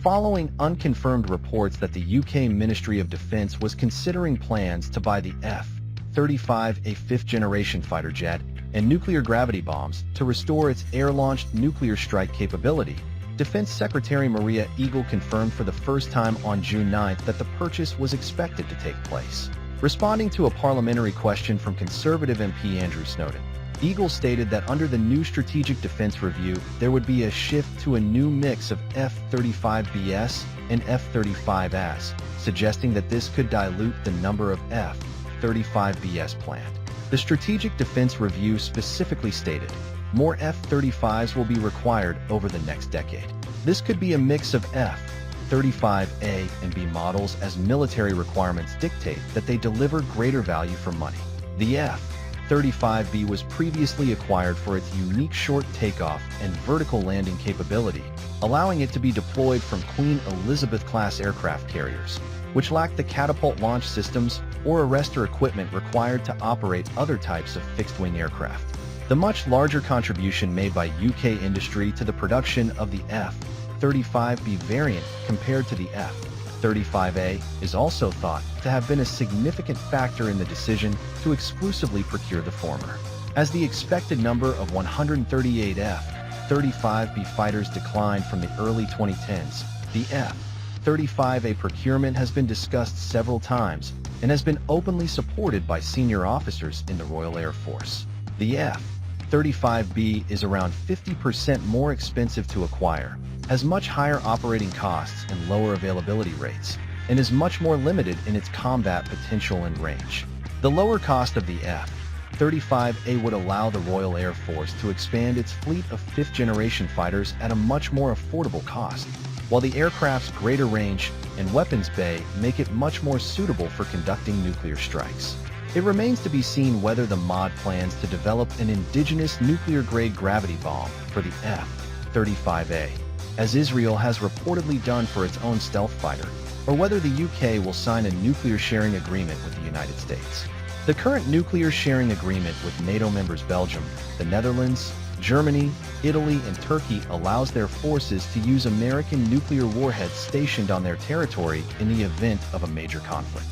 Following unconfirmed reports that the UK Ministry of Defence was considering plans to buy the F-35A fifth-generation fighter jet and nuclear gravity bombs to restore its air-launched nuclear strike capability, Defense Secretary Maria Eagle confirmed for the first time on June 9 that the purchase was expected to take place. Responding to a parliamentary question from Conservative MP Andrew Snowden, Eagle stated that under the new Strategic Defense Review, there would be a shift to a new mix of F-35Bs and F-35As, suggesting that this could dilute the number of F-35Bs planned. The Strategic Defense Review specifically stated, more F-35s will be required over the next decade. This could be a mix of F-35A and B models as military requirements dictate that they deliver greater value for money. The F-35B was previously acquired for its unique short takeoff and vertical landing capability, allowing it to be deployed from Queen Elizabeth-class aircraft carriers, which lacked the catapult launch systems or arrestor equipment required to operate other types of fixed-wing aircraft. The much larger contribution made by UK industry to the production of the F-35B variant compared to the F-35A is also thought to have been a significant factor in the decision to exclusively procure the former. As the expected number of 138 F-35B fighters declined from the early 2010s, the F-35A procurement has been discussed several times and has been openly supported by senior officers in the Royal Air Force. The F-35B is around 50% more expensive to acquire, has much higher operating costs and lower availability rates, and is much more limited in its combat potential and range. The lower cost of the F-35A would allow the Royal Air Force to expand its fleet of fifth-generation fighters at a much more affordable cost, while the aircraft's greater range and weapons bay make it much more suitable for conducting nuclear strikes. It remains to be seen whether the MOD plans to develop an indigenous nuclear-grade gravity bomb for the F-35A, as Israel has reportedly done for its own stealth fighter, or whether the UK will sign a nuclear sharing agreement with the United States. The current nuclear sharing agreement with NATO members Belgium, the Netherlands, Germany, Italy, and Turkey allows their forces to use American nuclear warheads stationed on their territory in the event of a major conflict.